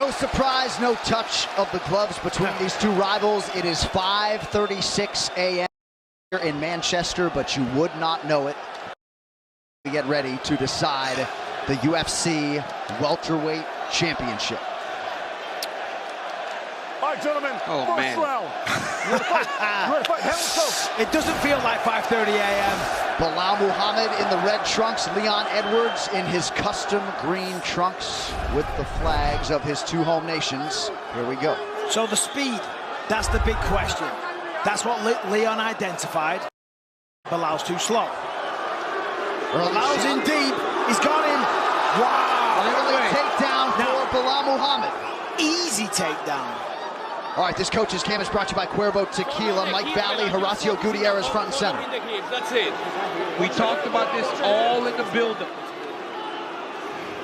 No surprise, no touch of the gloves between these two rivals. It is 5:36 a.m. here in Manchester, but you would not know it. We get ready to decide the UFC welterweight championship. All right, gentlemen, first round. You ready to fight? Hand close. It doesn't feel like 5:30 a.m. Belal Muhammad in the red trunks, Leon Edwards in his custom green trunks with the flags of his two home nations. Here we go. So the speed, that's the big question. That's what Leon identified. Belal's too slow. Belal's in deep. He's got him. Wow. Early takedown for Belal Muhammad. Easy takedown. All right, this coach's cam is brought to you by Cuervo Tequila. Mike Valley, Horacio Gutierrez front and center. That's it. We talked about this all in the build-up.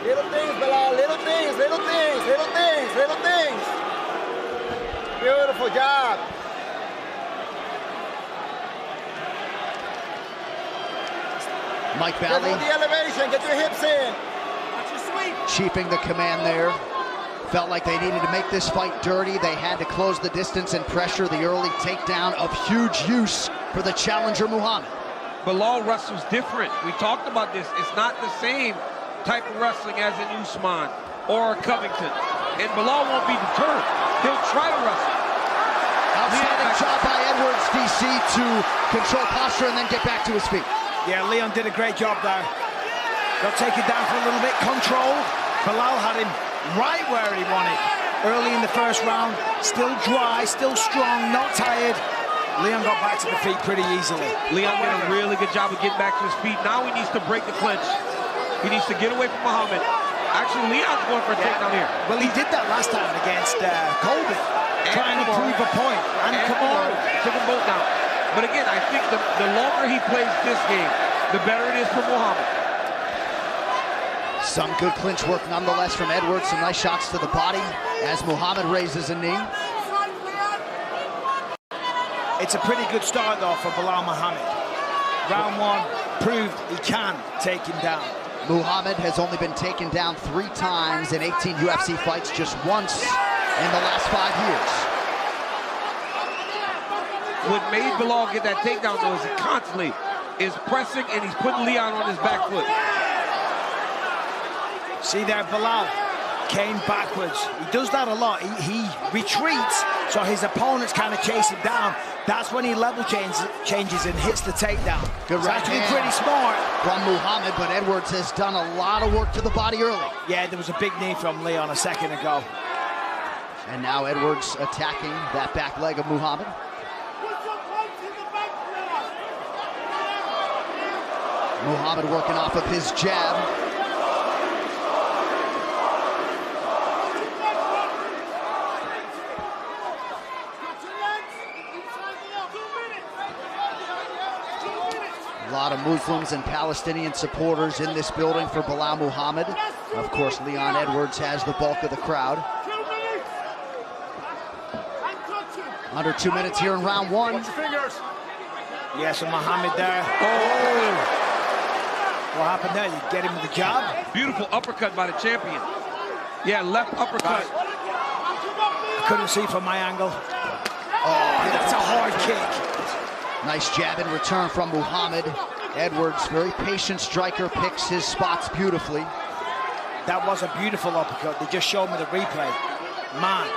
Little things, Belal, little things, little things, little things, little things. Beautiful job. Mike Valley. Get the elevation, get your hips in. Chiefing the command there. Felt like they needed to make this fight dirty. They had to close the distance and pressure the early takedown of huge use for the challenger Muhammad. Belal wrestles different. We talked about this. It's not the same type of wrestling as an Usman or a Covington. And Belal won't be deterred. He'll try to wrestle. Outstanding job by Edwards, DC, to control posture and then get back to his feet. Yeah, Leon did a great job there. They'll take it down for a little bit. Control. Belal had him right where he wanted. Early in the first round, still dry, still strong, not tired. Leon got back to the feet pretty easily. Leon did a really good job of getting back to his feet. Now he needs to break the clinch. He needs to get away from Muhammad. Actually, Leon's going for a takedown here. Well, he did that last time against Colby, trying to prove a point. And Kamaru took them both down. But again, I think the longer he plays this game, the better it is for Muhammad. Some good clinch work nonetheless from Edwards. Some nice shots to the body as Muhammad raises a knee. It's a pretty good start, though, for Belal Muhammad. Round one proved he can take him down. Muhammad has only been taken down 3 times in 18 UFC fights, just once in the last 5 years. What made Belal get that takedown, though, is he constantly is pressing and he's putting Leon on his back foot. See there, Belal came backwards. He does that a lot. He retreats, so his opponents kind of chase him down. That's when he level changes and hits the takedown. Good right actually hand pretty smart from Muhammad, but Edwards has done a lot of work to the body early. Yeah, there was a big knee from Leon a second ago. And now Edwards attacking that back leg of Muhammad. Muhammad working off of his jab. A lot of Muslims and Palestinian supporters in this building for Belal Muhammad. Of course, Leon Edwards has the bulk of the crowd. Under 2 minutes here in round one. Yes, and Muhammad there. Oh! What happened there? You get him with the jab? Beautiful uppercut by the champion. Yeah, left uppercut. I couldn't see from my angle. Oh, that's a hard kick. Nice jab in return from Muhammad. Edwards, very patient striker, picks his spots beautifully. That was a beautiful uppercut. They just showed me the replay. Man.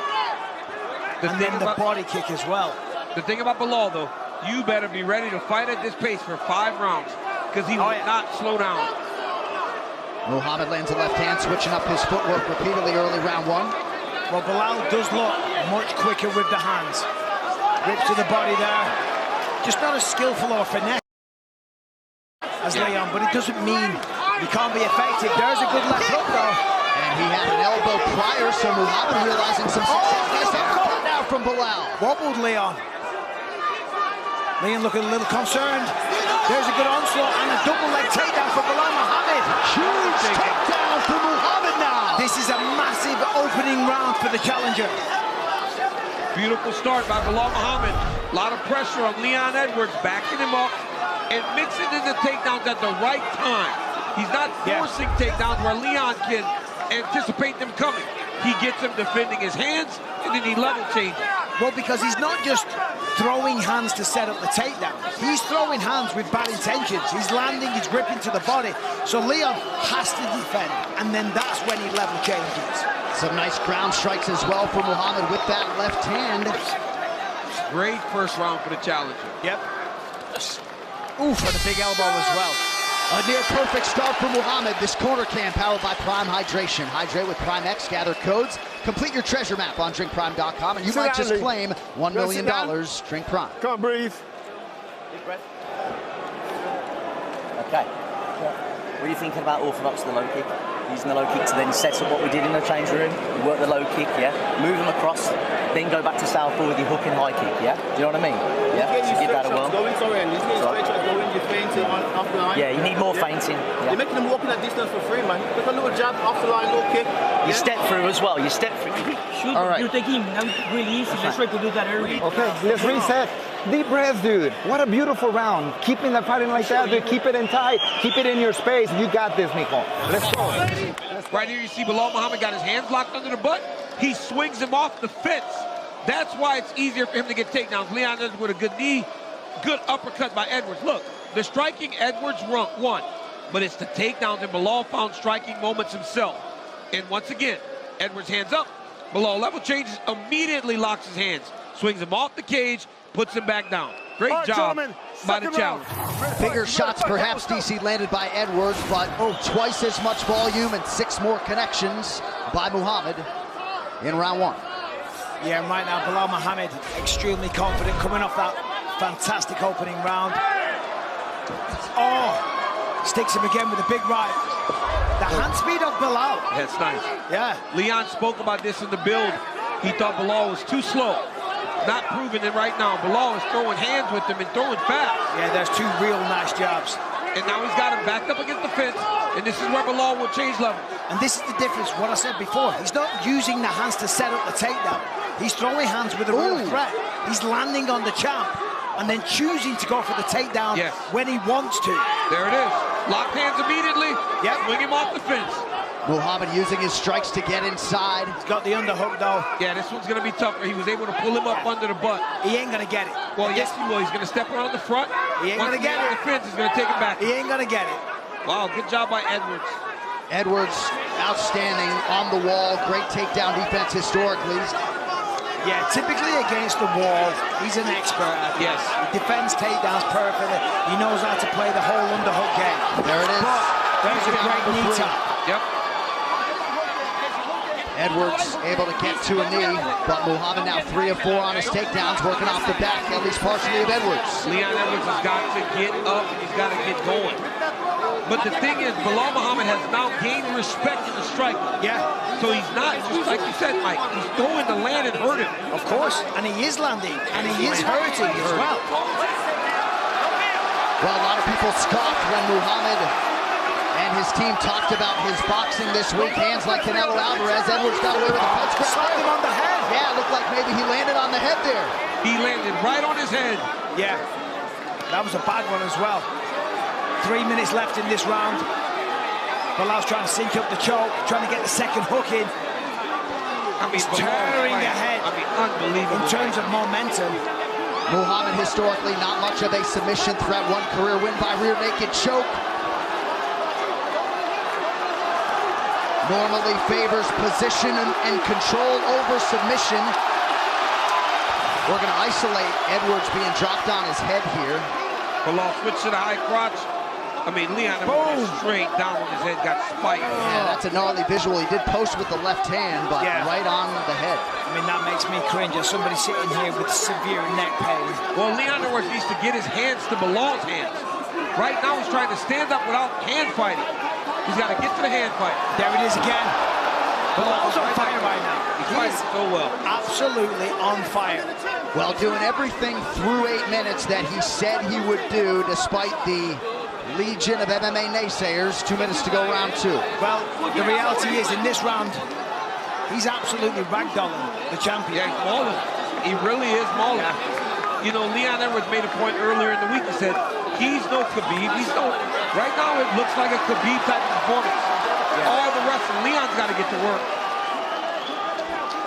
And then the body kick as well. The thing about Belal, though, you better be ready to fight at this pace for 5 rounds because he will not slow down. Muhammad lands a left hand, switching up his footwork repeatedly early round one. Well, Belal does look much quicker with the hands. Rips to the body there. Just not as skillful or finesse as Leon, but it doesn't mean he can't be effective. There's a good left hook, though. And he had an elbow prior, so Muhammad realizing some success. Nice uppercut now from Belal. Wobbled Leon. Leon looking a little concerned. There's a good onslaught and a double leg takedown for Belal Muhammad. Huge takedown for Muhammad now. This is a massive opening round for the challenger. Beautiful start by Belal Muhammad. A lot of pressure on Leon Edwards, backing him up and mixing in the takedowns at the right time. He's not forcing takedowns where Leon can anticipate them coming. he gets him defending his hands, and then he level changes. Well, because he's not just throwing hands to set up the takedown. He's throwing hands with bad intentions. He's landing, he's gripping to the body. So León has to defend, and then that's when he level changes. Some nice ground strikes as well for Muhammad with that left hand. Great first round for the challenger. Yep. Ooh, for the big elbow as well. A near-perfect start for Muhammad. This corner cam powered by Prime Hydration. Hydrate with Prime X. Gather codes. Complete your treasure map on drinkprime.com, and you might just claim $1 million. Drink Prime. Come on, breathe. Deep breath. Okay. What are you thinking about orthodox the low kick? Using the low kick to then set up what we did in the change room. Work the low kick, yeah? Move them across, then go back to southpaw with your hook and high kick, yeah? Do you know what I mean? Yeah? So give that a whirl. Yeah, you need more feinting. Yeah. You're making them walk in that distance for free, man. Take a little jab, off the line, low kick. You step through as well, you step through. All right. You're taking now really easy. Let's try to do that early. Okay, let's reset. Deep breath, dude. What a beautiful round. Keeping the fighting like that, dude. Keep it in tight. Keep it in your space. You got this, mijo. Let's go. Right here you see Belal Muhammad got his hands locked under the butt. He swings him off the fence. That's why it's easier for him to get takedowns. León does with a good knee, good uppercut by Edwards. Look, the striking Edwards won, but it's the takedowns, and Belal found striking moments himself. And once again, Edwards hands up. Belal level changes, immediately locks his hands, swings him off the cage, puts him back down. Great job by the challenger. Bigger shots perhaps, DC, landed by Edwards, but twice as much volume and 6 more connections by Muhammad in round 1. Yeah, right now, Belal Muhammad extremely confident coming off that fantastic opening round. Oh, sticks him again with a big right. The hand speed of Belal. That's nice. Yeah. León spoke about this in the build. He thought Belal was too slow. Not proving it right now. Belal is throwing hands with him and throwing fast. Yeah, there's 2 real nice jabs. And now he's got him backed up against the fence, and this is where Belal will change level. And this is the difference, what I said before. He's not using the hands to set up the takedown. He's throwing hands with a real threat. He's landing on the champ and then choosing to go for the takedown when he wants to. There it is. Locked hands immediately. Yep. Swing him off the fence. Muhammad using his strikes to get inside. He's got the underhook, though. Yeah, this one's going to be tougher. He was able to pull him up under the butt. He ain't going to get it. Well, yes, he will. He's going to step around the front. He ain't going to get it. The fence is going to take him back. He ain't going to get it. Wow, good job by Edwards. Edwards, outstanding on the wall. Great takedown defense historically. Yeah, typically against the wall, he's an expert at it. Yes. He defends takedowns perfectly. He knows how to play the whole underhook game. There it is. But there's a great knee tap. Yep. Edwards able to get to a knee, but Muhammad now 3 of 4 on his takedowns, working off the back, at least partially, of Edwards. León Edwards has got to get up, and he's got to get going. But the thing is, Belal Muhammad has now gained respect in the striker. Yeah. So he's not, just like you said, Mike, he's throwing the land and hurting. Of course, and he is landing, and he is hurting as well. Well, a lot of people scoffed when Muhammad and his team talked about his boxing this week. Hands like Canelo Alvarez. Edwards got away with a punch grab. Slapped him on the head. Yeah, it looked like maybe he landed on the head there. He landed right on his head. Yeah, that was a bad one as well. 3 minutes left in this round. Belal's trying to sync up the choke, trying to get the second hook in. I mean, He's tearing ahead. I mean, unbelievable. In terms of momentum. Muhammad historically not much of a submission threat. 1 career win by rear naked choke. Normally favors position and control over submission. We're going to isolate Edwards being dropped on his head here. Belal switch to the high crotch. I mean, León went straight down when his head got spiked. Yeah, that's a gnarly visual. He did post with the left hand, but right on the head. I mean, that makes me cringe as somebody sitting here with severe neck pain. Well, León Edwards needs to get his hands to Belal's hands. Right now, he's trying to stand up without hand fighting. He's got to get to the hand fight. There it is again. Belal's on fire right now. He's fighting so well. Absolutely on fire. Well, doing everything through 8 minutes that he said he would do, despite the legion of MMA naysayers. 2 minutes to go, round 2. Well, the reality is, in this round, he's absolutely ragdolling the champion. Yeah, he's mauling. He really is mauling. You know, León Edwards made a point earlier in the week. He said, he's no Khabib. He's no... Right now, it looks like a Khabib type of performance. All the wrestling, Leon's got to get to work.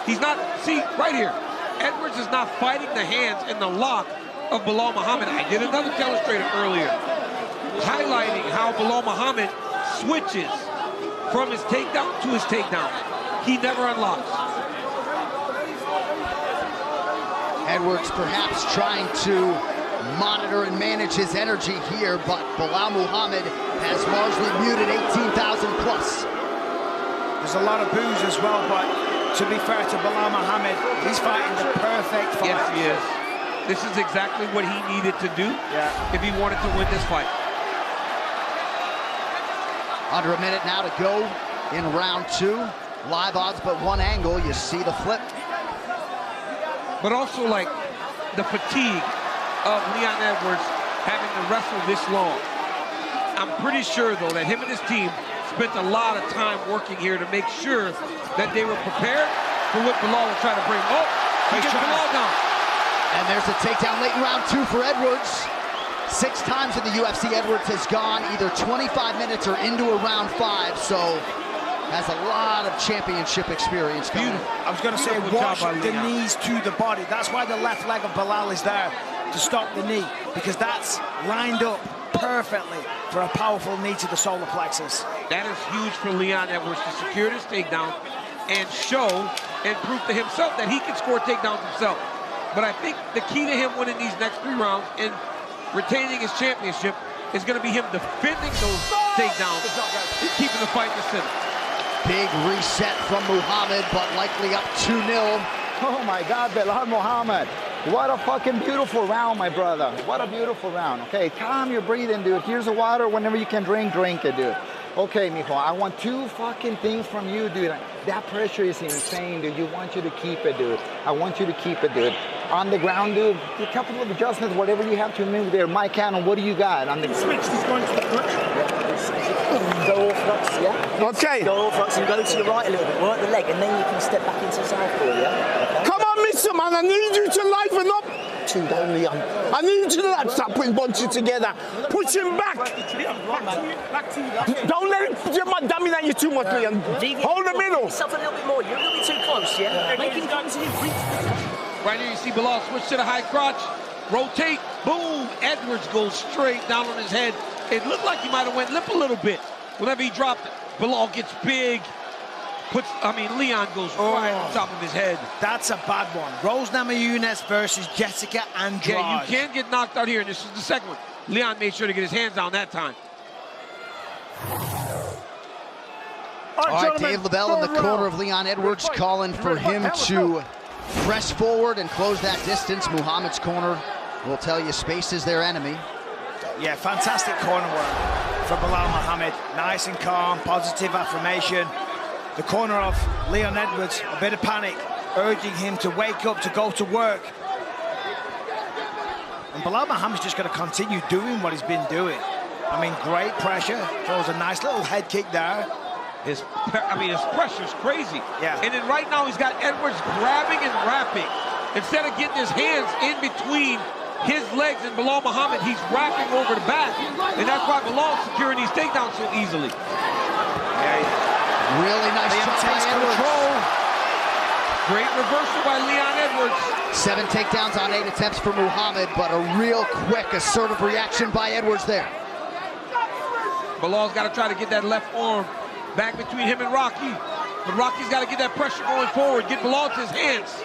He's not, see, right here, Edwards is not fighting the hands and the lock of Belal Muhammad. I did another telestrator earlier, highlighting how Belal Muhammad switches from his takedown to his takedown. He never unlocks. Edwards perhaps trying to monitor and manage his energy here, but Belal Muhammad has largely muted 18,000 plus. There's a lot of boos as well, but to be fair to Belal Muhammad, he's fighting the perfect fight. Yes, he is. This is exactly what he needed to do if he wanted to win this fight. Under a minute now to go in round 2. Live odds, but one angle. You see the flip. But also, like, the fatigue of Leon Edwards having to wrestle this long. I'm pretty sure, though, that him and his team spent a lot of time working here to make sure that they were prepared for what Belal was trying to bring. Oh, he gets Belal down. And there's a takedown late in round 2 for Edwards. 6 times in the UFC, Edwards has gone either 25 minutes or into a round 5, so has a lot of championship experience coming. I was going to say, watch the knees to the body. That's why the left leg of Belal is there to stop the knee, because that's lined up perfectly for a powerful knee to the solar plexus. That is huge for Leon Edwards to secure this takedown and show and prove to himself that he can score takedowns himself. But I think the key to him winning these next 3 rounds and retaining his championship is going to be him defending those takedowns and keeping the fight in the center. Big reset from Muhammad, but likely up 2-0. Oh my God, Belal Muhammad. What a fucking beautiful round, my brother. What a beautiful round. Okay, calm your breathing, dude. Here's the water. Whenever you can drink it, dude. Okay, mijo, I want 2 fucking things from you, dude. That pressure is insane, dude. You want you to keep it, dude. I want you to keep it, dude. On the ground, dude, a couple of adjustments, whatever you have to move there. Mike Cannon, what do you got? On the switch, he's going to the crutch. Go orthodox, yeah? Okay. Go orthodox and go to your right a little bit. Work the leg, and then you can step back into southpaw, yeah? Okay. Come on, mister, man. I need you to liven up. 2 down, Leon. I need you to stop putting bunches together. Push him back. Don't let him dominate you too much, Leon. Hold the middle. Yourself a little bit more. You're a little bit too close, yeah? Make him come to you. Right here, you see Belal switch to the high crotch, rotate, boom. Edwards goes straight down on his head. It looked like he might have went limp a little bit. Whenever he dropped it, Belal gets big. Leon goes right on top of his head. That's a bad one. Rose Namajunas versus Jessica Andrade. Yeah, you can get knocked out here, and this is the second one. Leon made sure to get his hands down that time. All right, Dave LaBelle in the corner of Leon Edwards, calling for him to press forward and close that distance. Muhammad's corner will tell you space is their enemy. Yeah, fantastic corner work for Belal Muhammad. Nice and calm, positive affirmation. The corner of Leon Edwards, a bit of panic, urging him to wake up, to go to work. And Belal Muhammad's just going to continue doing what he's been doing. I mean, great pressure, throws a nice little head kick there. His pressure's crazy. Yeah. And then right now he's got Edwards grabbing and wrapping. Instead of getting his hands in between his legs and Belal Muhammad, he's wrapping over the back. And that's why Belal's securing these takedowns so easily. Yeah. Really nice shot by Edwards. Great reversal by Leon Edwards. 7 takedowns on 8 attempts for Muhammad, but a real quick, assertive reaction by Edwards there. Belal's got to try to get that left arm back between him and Rocky. But Rocky's got to get that pressure going forward, get Belal to his hands.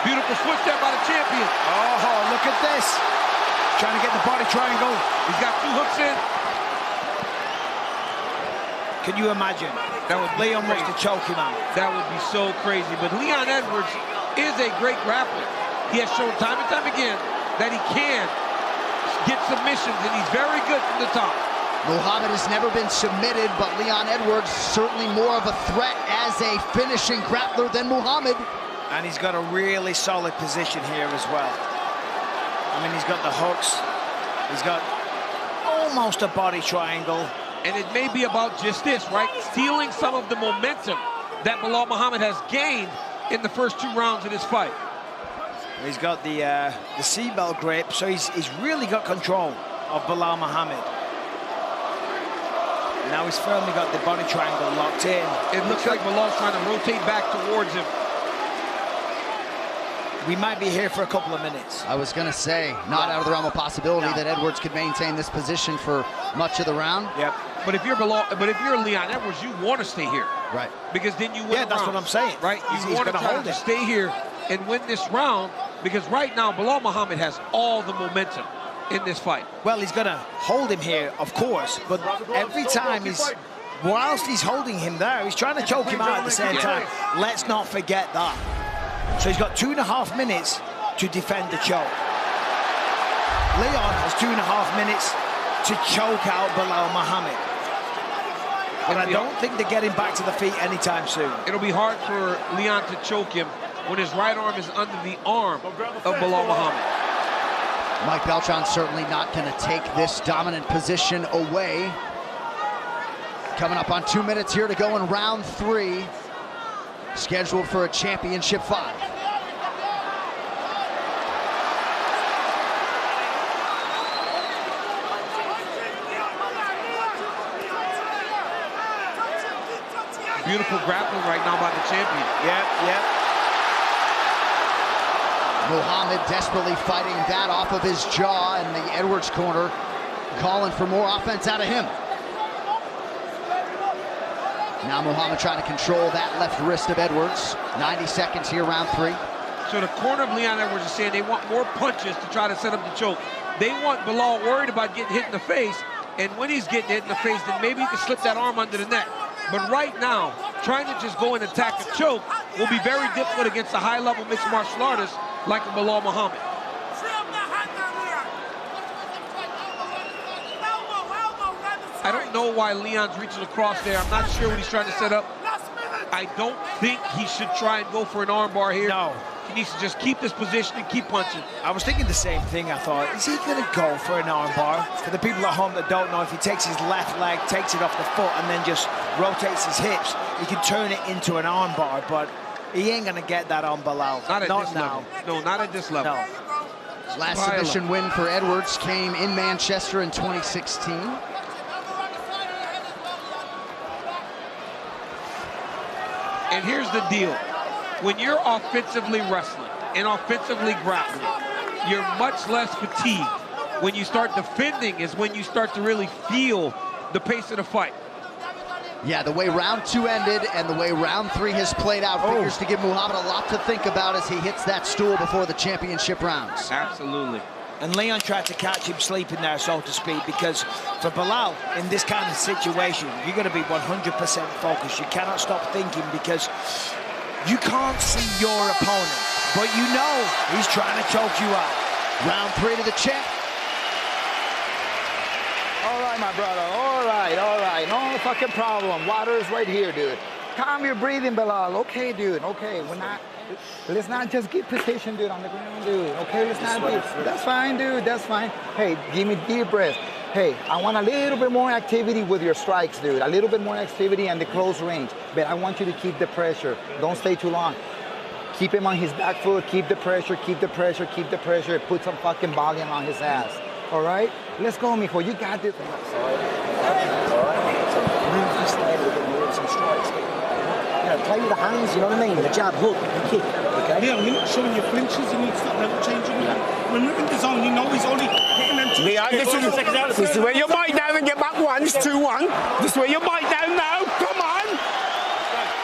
Beautiful switch there by the champion. Oh, look at this. Trying to get the body triangle. He's got 2 hooks in. Can you imagine? That would Leon wants to choke him out. That would be so crazy. But Leon Edwards is a great grappler. He has shown time and time again that he can get submissions, and he's very good from the top. Muhammad has never been submitted, but Leon Edwards certainly more of a threat as a finishing grappler than Muhammad. And he's got a really solid position here as well. I mean, he's got the hooks. He's got almost a body triangle. And it may be about just this, right? Stealing some of the momentum that Belal Muhammad has gained in the first 2 rounds of this fight. He's got the seatbelt grip, so he's really got control of Belal Muhammad. Now he's firmly got the body triangle locked in. It looks like Belal's trying to rotate back towards him. We might be here for a couple of minutes. I was going to say, not out of the realm of possibility that Edwards could maintain this position for much of the round. Yep. But if you're Leon Edwards, you want to stay here. Right. Because then you win. Yeah, that's what I'm saying. Right? You want to hold try it. to stay here and win this round, because right now Belal Muhammad has all the momentum in this fight. Well, he's going to hold him here, of course, but every time whilst he's holding him there, he's trying to choke him out at the same time. Let's not forget that. So he's got 2.5 minutes to defend the choke. Leon has 2.5 minutes to choke out Belal Muhammad. But I don't think they're getting back to the feet anytime soon. It'll be hard for Leon to choke him when his right arm is under the arm of Belal Muhammad. Mike Beltran certainly not going to take this dominant position away. Coming up on 2 minutes here to go in round 3. Scheduled for a championship fight. Beautiful grappling right now by the champion. Yep. Muhammad desperately fighting that off of his jaw, and the Edwards corner calling for more offense out of him. Now Muhammad trying to control that left wrist of Edwards. 90 seconds here, round 3. So the corner of Leon Edwards is saying they want more punches to try to set up the choke. They want Belal worried about getting hit in the face, and when he's getting hit in the face, then maybe he can slip that arm under the neck. But right now, trying to just go and attack the choke will be very difficult against a high-level mixed martial artist like a Belal Muhammad. I don't know why Leon's reaching across there. I'm not sure what he's trying to set up. I don't think he should try and go for an armbar here. No. He needs to just keep this position and keep punching. I was thinking the same thing. I thought, is he going to go for an armbar? For the people at home that don't know, if he takes his left leg, takes it off the foot, and then just rotates his hips, he can turn it into an armbar, but he ain't going to get that on Belal. Not at this now. level. No, not at this level. No. Last submission win for Edwards came in Manchester in 2016. And here's the deal. When you're offensively wrestling and offensively grappling, you're much less fatigued. When you start defending is when you start to really feel the pace of the fight. Yeah, the way round 2 ended and the way round 3 has played out figures to give Muhammad a lot to think about as he hits that stool before the championship rounds. Absolutely. And Leon tried to catch him sleeping there, so to speak, because for Belal, in this kind of situation, you're going to be 100% focused. You cannot stop thinking because you can't see your opponent, but you know he's trying to choke you out. Round 3 to the champ. All right, my brother. All right. No fucking problem. Water is right here, dude. Calm your breathing, Belal. Okay, dude. Okay, let's not just get position, dude, on the ground, dude. Okay, let's not be. That's fine, dude. That's fine. Hey, give me deep breath. Hey, I want a little bit more activity with your strikes, dude. A little bit more activity and the close range. But I want you to keep the pressure. Don't stay too long. Keep him on his back foot. Keep the pressure. Keep the pressure. Keep the pressure. Put some fucking volume on his ass. All right? Let's go, mijo. You got this. Move this leg a little bit more with some strikes. You know, play with the hands, you know what I mean? The jab, hook, the kick, okay? Leon, you're not showing your flinches, you need to start level changing that. When you're in the zone, you know he's only hitting them two. Leon, this is where you bite down and get back once, 2-1. This is where you bite down now. Come on.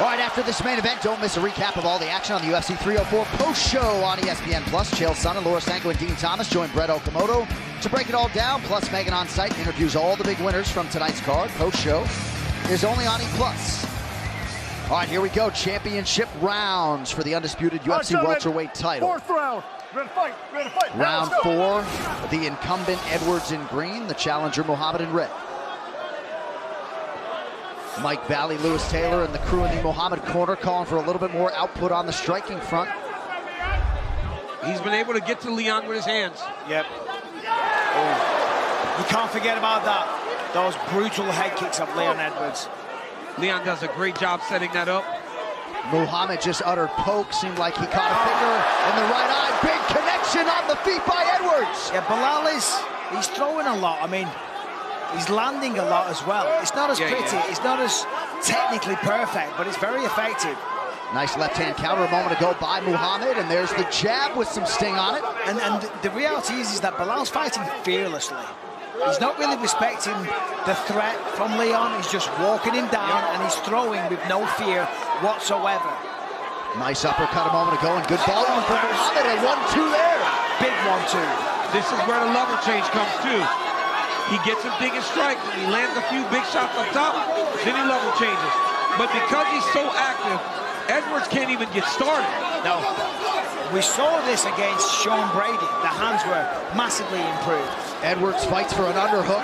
All right, after this main event, don't miss a recap of all the action on the UFC 304 post-show on ESPN+. Chael Sonnen, Laura Sanko, and Dean Thomas join Brett Okamoto to break it all down. Plus, Megan on site interviews all the big winners from tonight's card. Post-show is only on E+. All right, here we go. Championship rounds for the undisputed UFC welterweight title. 4th round. Ready to fight. Ready to fight. Round 4, the incumbent Edwards in green, the challenger Muhammad in red. Mike Valley, Lewis Taylor, and the crew in the Muhammad corner calling for a little bit more output on the striking front. He's been able to get to Leon with his hands. Yep. Oh. You can't forget about that. Those brutal head kicks of Leon Edwards. Leon does a great job setting that up. Muhammad just uttered poke. Seemed like he caught a finger in the right eye. Big connection on the feet by Edwards. Yeah, Belal he's throwing a lot. I mean, He's landing a lot as well. It's not as pretty, it's not as technically perfect, but it's very effective. Nice left-hand counter a moment ago by Muhammad, and there's the jab with some sting on it. And the reality is that Belal's fighting fearlessly. He's not really respecting the threat from Leon. He's just walking him down, and he's throwing with no fear whatsoever. Nice uppercut a moment ago, and good volume from Muhammad, and 1-2 there. Big 1-2. This is where the level change comes too. He gets him digging strikes, and he lands a few big shots on top, then he level changes. But because he's so active, Edwards can't even get started. No. We saw this against Sean Brady. The hands were massively improved. Edwards fights for an underhook.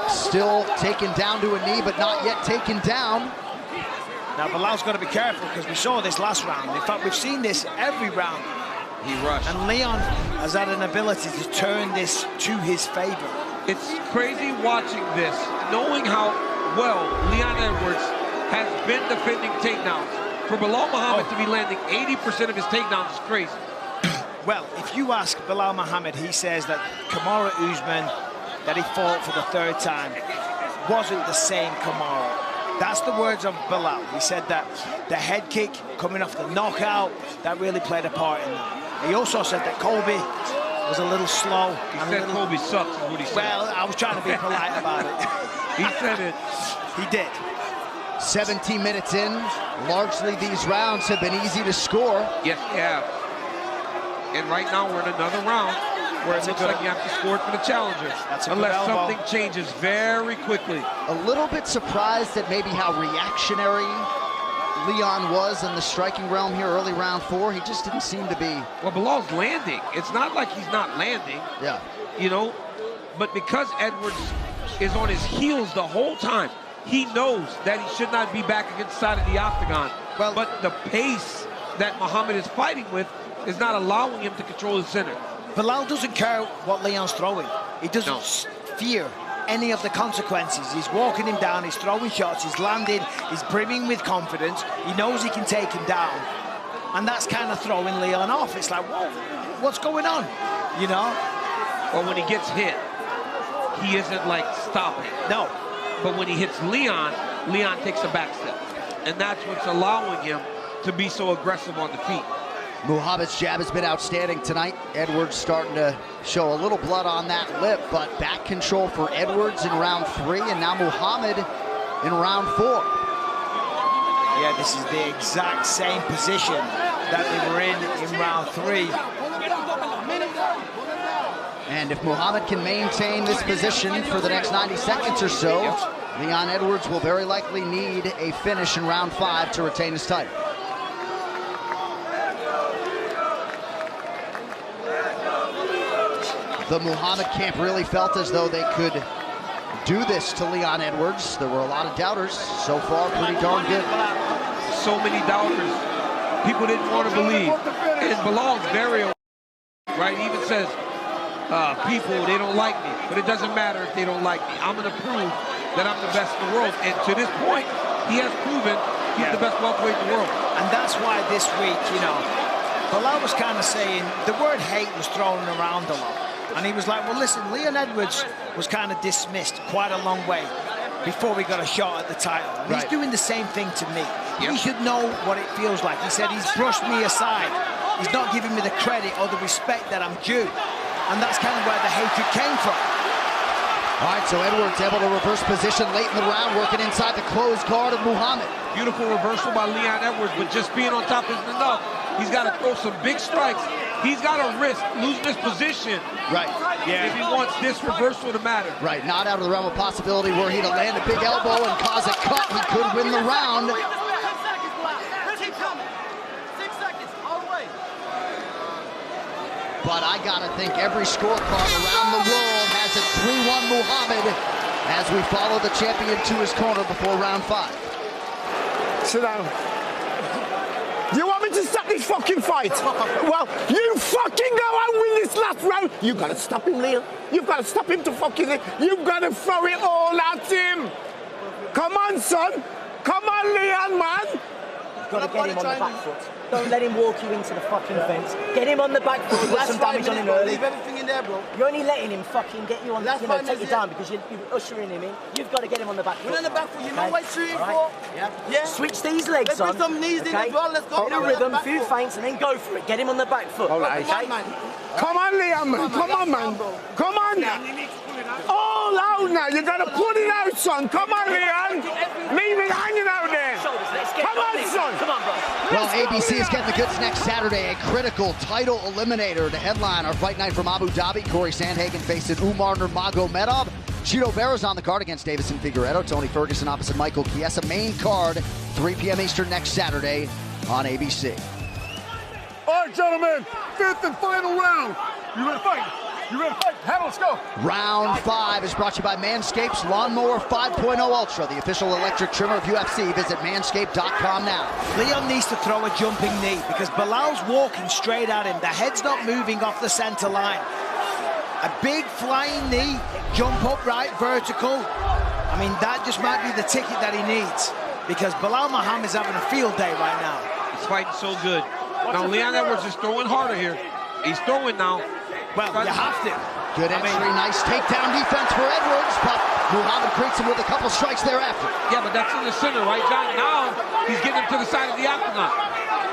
Still taken down to a knee, but not yet taken down. Now, Belal's got to be careful because we saw this last round. In fact, we've seen this every round. He rushed. And Leon has had an ability to turn this to his favor. It's crazy watching this, knowing how well Leon Edwards has been defending takedowns. For Belal Muhammad to be landing 80% of his takedowns is crazy. Well, if you ask Belal Muhammad, he says that Kamaru Usman, that he fought for the third time, wasn't the same Kamaru. That's the words of Belal. He said that the head kick coming off the knockout, that really played a part in that. He also said that Colby was a little slow. He said Colby sucks is what he said. Well, I was trying to be polite about it. He said it. He did. 17 minutes in, largely these rounds have been easy to score. Yes, they have. And right now we're in another round where it looks like you have to score it for the challenger. Unless something changes very quickly. A little bit surprised at maybe how reactionary Leon was in the striking realm here early round 4. He just didn't seem to be. Well, Belal's landing. It's not like he's not landing. Yeah. You know, but because Edwards is on his heels the whole time, he knows that he should not be back against the side of the octagon. Well, but the pace that Muhammad is fighting with is not allowing him to control the center. Belal doesn't care what Leon's throwing. He doesn't fear any of the consequences. He's walking him down, he's throwing shots, he's landing, he's brimming with confidence. He knows he can take him down. And that's kind of throwing Leon off. It's like, whoa, what's going on? You know? Well, when he gets hit, he isn't like stopping. No. But when he hits Leon, Leon takes a back step. And that's what's allowing him to be so aggressive on the feet. Muhammad's jab has been outstanding tonight. Edwards starting to show a little blood on that lip, but back control for Edwards in round 3, and now Muhammad in round 4. Yeah, this is the exact same position that they were in round 3. And if Muhammad can maintain this position for the next 90 seconds or so, Leon Edwards will very likely need a finish in round 5 to retain his title. The Muhammad camp really felt as though they could do this to Leon Edwards. There were a lot of doubters. So far, pretty darn good. So many doubters. People didn't want to believe. And Belal's very aware, right? He even says, people, they don't like me. But it doesn't matter if they don't like me. I'm going to prove that I'm the best in the world. And to this point, he has proven he's the best welterweight in the world. And that's why this week, you know, Belal was kind of saying, the word hate was thrown around a lot. And he was like, well, listen, Leon Edwards was kind of dismissed quite a long way before we got a shot at the title. And he's doing the same thing to me. He should know what it feels like. He said he's brushed me aside. He's not giving me the credit or the respect that I'm due. And that's kind of where the hatred came from. All right, so Edwards able to reverse position late in the round, working inside the closed guard of Muhammad. Beautiful reversal by Leon Edwards, but just being on top isn't enough. He's got to throw some big strikes. He's got to risk losing his position. Right. Yeah. If he wants this reversal to matter. Right. Not out of the realm of possibility were he to land a big elbow and cause a cut. He could win the round. 10 seconds left. Keep coming. 6 seconds. All the way. But I gotta think every scorecard around the world has it 3-1 Muhammad as we follow the champion to his corner before round 5. Sit down. Do you want me to stop this fucking fight? Well, you fucking go and win this last round. You gotta stop him, Leon. You've gotta stop him to fucking... You've gotta throw it all at him. Come on, son. Come on, Leon, man. got to get him on the back foot. Don't let him walk you into the fucking fence. Get him on the back foot. Put some damage on him early. Leave everything in there, bro. You're only letting him fucking get you on, take you down because you're ushering him in. You've got to get him on the back foot. We're on the back foot. You know what shooting for? Yeah. Switch these legs on. Let's put some knees in as well. Let's go. In a rhythm, few feints, and then go for it. Get him on the back foot. All right. Okay? Come on, Leon, man. Come on, man. Come on. All out now. You got to put it out, son. Come on, Leon. Leave it hanging out there. Come on, son. Come on, bro. Well, ABC is getting the goods next Saturday. A critical title eliminator to headline our fight night from Abu Dhabi. Corey Sandhagen facing Umar Nurmagomedov. Chito Vera's on the card against Davison Figueiredo. Tony Ferguson opposite Michael Chiesa. Main card, 3 p.m. Eastern next Saturday on ABC. All right, gentlemen, 5th and final round. You ready to fight? You ready to fight? Handle, let's go. Round 5 is brought to you by Manscaped's Lawnmower 5.0 Ultra, the official electric trimmer of UFC. Visit manscaped.com now. Leon needs to throw a jumping knee because Belal's walking straight at him. The head's not moving off the center line. A big flying knee, jump upright, vertical. I mean, that just might be the ticket that he needs because Belal Muhammad's having a field day right now. He's fighting so good. Now, Leon Edwards is throwing harder here. He's throwing now. Well, you have to. Good entry, nice takedown defense for Edwards, but Muhammad greets him with a couple strikes thereafter. Yeah, but that's in the center, right, John? Now he's getting him to the side of the octagon.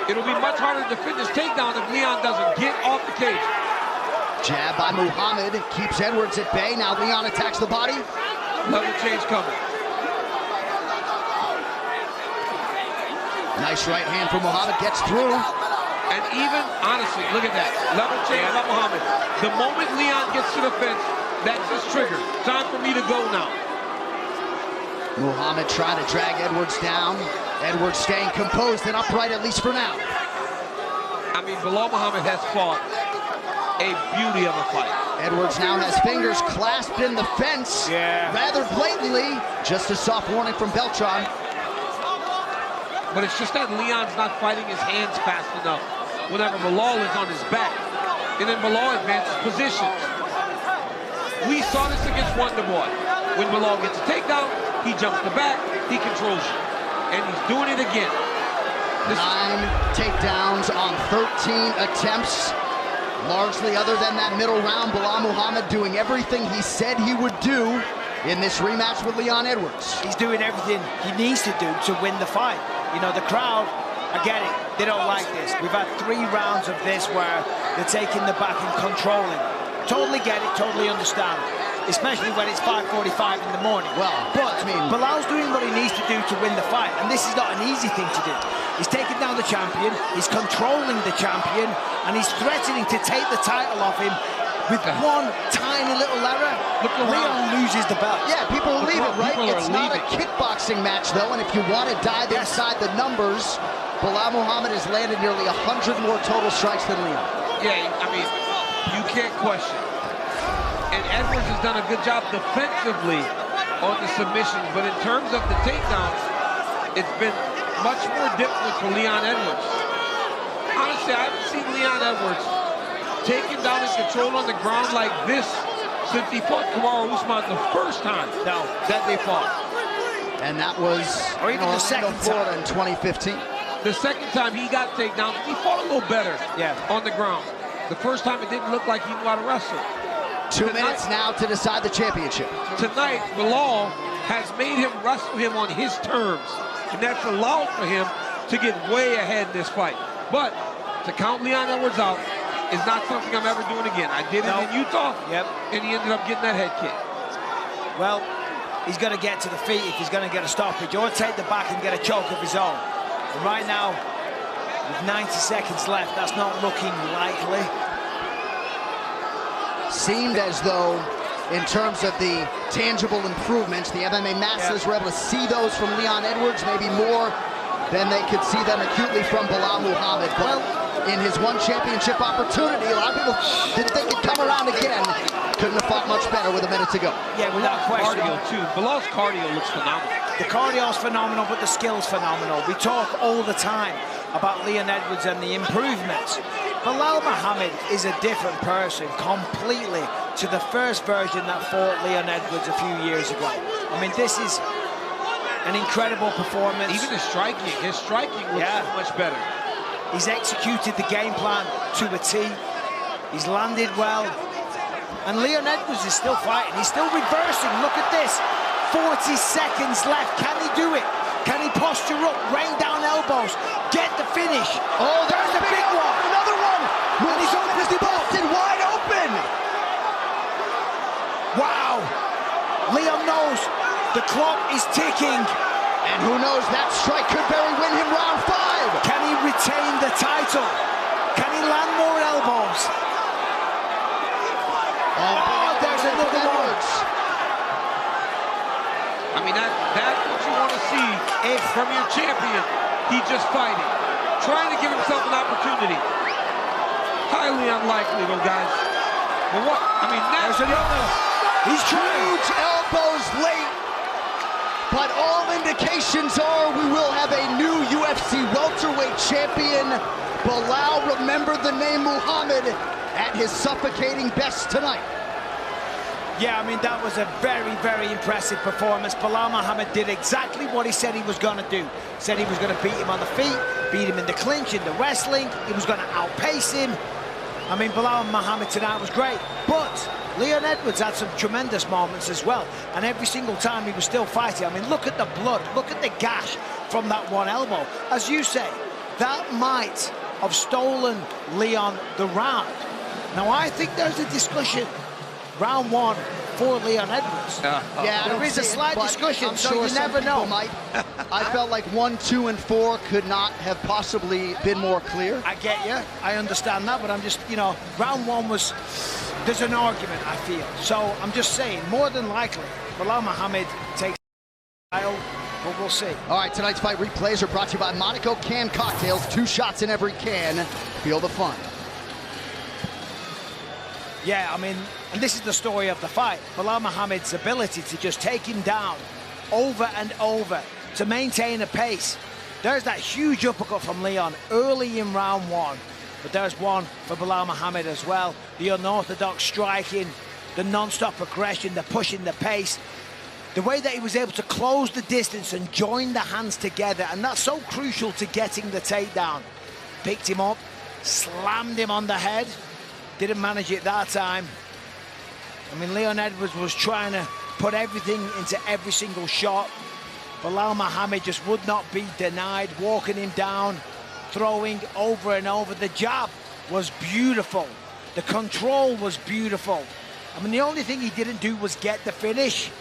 It'll be much harder to defend this takedown if Leon doesn't get off the cage. Jab by Muhammad keeps Edwards at bay. Now Leon attacks the body. Level change coming. Nice right hand from Muhammad, gets through. And even, honestly, look at that. Level change by Muhammad. The moment Leon gets to the fence, that's his trigger. Time for me to go now. Muhammad trying to drag Edwards down. Edwards staying composed and upright, at least for now. I mean, Belal Muhammad has fought a beauty of a fight. Edwards now has fingers clasped in the fence. Rather blatantly. Just a soft warning from Beltran. But it's just that Leon's not fighting his hands fast enough whenever Belal is on his back. And then Belal advances positions. We saw this against Wonder Boy. When Belal gets a takedown, he jumps the back, he controls you. And he's doing it again. 9 takedowns on 13 attempts. Largely other than that middle round, Belal Muhammad doing everything he said he would do in this rematch with Leon Edwards. He's doing everything he needs to do to win the fight. You know, the crowd, I get it, they don't like this. We've had 3 rounds of this where they're taking the back and controlling. Totally get it, totally understand. Especially when it's 5:45 in the morning. Well, but Belal's doing what he needs to do to win the fight, and this is not an easy thing to do. He's taking down the champion, he's controlling the champion, and he's threatening to take the title off him with one tiny little error. Leon loses the belt. Yeah, people will leave it, right? It's not a kickboxing match, though, and if you want to dive inside the numbers, Belal Muhammad has landed nearly 100 more total strikes than Leon. Yeah, I mean, you can't question. And Edwards has done a good job defensively on the submissions, but in terms of the takedowns, it's been much more difficult for Leon Edwards. Honestly, I haven't seen Leon Edwards taking down his control on the ground like this since he fought Kamaru Usman the first time that they fought. And that was the second Florida in 2015. The second time he got takedown, he fought a little better on the ground. The first time it didn't look like he knew how to wrestle. 2 minutes now to decide the championship. Tonight, Belal has made him wrestle him on his terms, and that's allowed for him to get way ahead in this fight. But to count Leon Edwards out is not something I'm ever doing again. I did it in Utah, and he ended up getting that head kick. Well, he's going to get to the feet if he's going to get a stoppage, or take the back and get a choke of his own. And right now, with 90 seconds left, that's not looking likely. Seemed as though, in terms of the tangible improvements, the MMA masters were able to see those from Leon Edwards, maybe more than they could see them acutely from Belal Muhammad. But in his one championship opportunity, a lot of people didn't think he'd come around again. Couldn't have fought much better with a minute to go. Yeah, without question. Cardio, too. Belal's cardio looks phenomenal. The cardio's phenomenal, but the skill's phenomenal. We talk all the time about Leon Edwards and the improvements. Belal Muhammad is a different person completely to the first version that fought Leon Edwards a few years ago. I mean, this is An incredible performance. Even his striking looks so much better. He's executed the game plan to a T. He's landed well. And Leon Edwards is still fighting. He's still reversing. Look at this. 40 seconds left. Can he do it? Can he posture up, rain down elbows, get the finish? Oh, there's a big one. Another one. And he's open as the busted wide open. Wow. Leon knows the clock is ticking. And who knows, that strike could very win him round 5. Can he retain the title? Can he land more elbows? Oh, there's another one. I mean, that's what you want to see from your champion. He just fighting, trying to give himself an opportunity. Highly unlikely, though, guys. But what? I mean, there's another. He's trying. Huge elbows late. But all indications are we will have a new UFC welterweight champion. Belal, remember the name Muhammad, at his suffocating best tonight. Yeah, I mean, that was a very, very impressive performance. Belal Muhammad did exactly what he said he was going to do. Said he was going to beat him on the feet, beat him in the clinch, in the wrestling. He was going to outpace him. I mean, Belal Muhammad tonight was great. But Leon Edwards had some tremendous moments as well. And every single time he was still fighting. I mean, look at the blood. Look at the gash from that one elbow. As you say, that might have stolen Leon the round. Now, I think there's a discussion. Round 1 for Leon Edwards. Yeah, there is a slight discussion, so sure you never know. Might. I felt like 1, 2, and 4 could not have possibly been more clear. I get you. I understand that, but I'm just, you know, round 1 was, there's an argument, I feel. So I'm just saying, more than likely, Belal Muhammad takes the title, but we'll see. All right, tonight's fight replays are brought to you by Monaco Can Cocktails. 2 shots in every can. Feel the fun. Yeah, I mean, and this is the story of the fight. Belal Muhammad's ability to just take him down over and over, to maintain a pace. There's that huge uppercut from Leon early in round 1. But there's one for Belal Muhammad as well. The unorthodox striking, the non-stop aggression, the pushing the pace. The way that he was able to close the distance and join the hands together, and that's so crucial to getting the takedown. Picked him up, slammed him on the head. Didn't manage it that time. I mean, Leon Edwards was trying to put everything into every single shot. Belal Muhammad just would not be denied, walking him down, throwing over and over. The jab was beautiful. The control was beautiful. I mean, the only thing he didn't do was get the finish.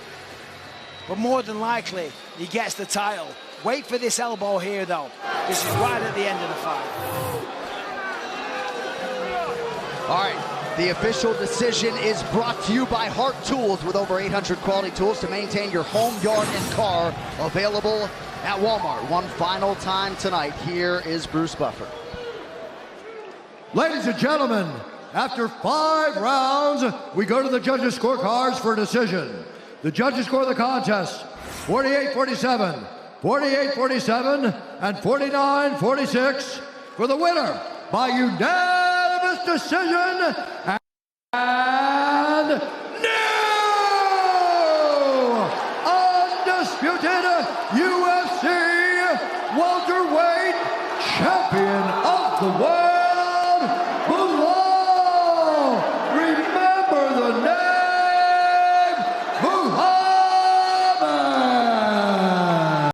But more than likely, he gets the title. Wait for this elbow here, though. This is right at the end of the fight. All right, the official decision is brought to you by Hart Tools, with over 800 quality tools to maintain your home, yard, and car. Available at Walmart. One final time tonight. Here is Bruce Buffer. Ladies and gentlemen, after 5 rounds, we go to the judges' scorecards for a decision. The judges score the contest 48-47, 48-47, and 49-46 for the winner by unanimous decision.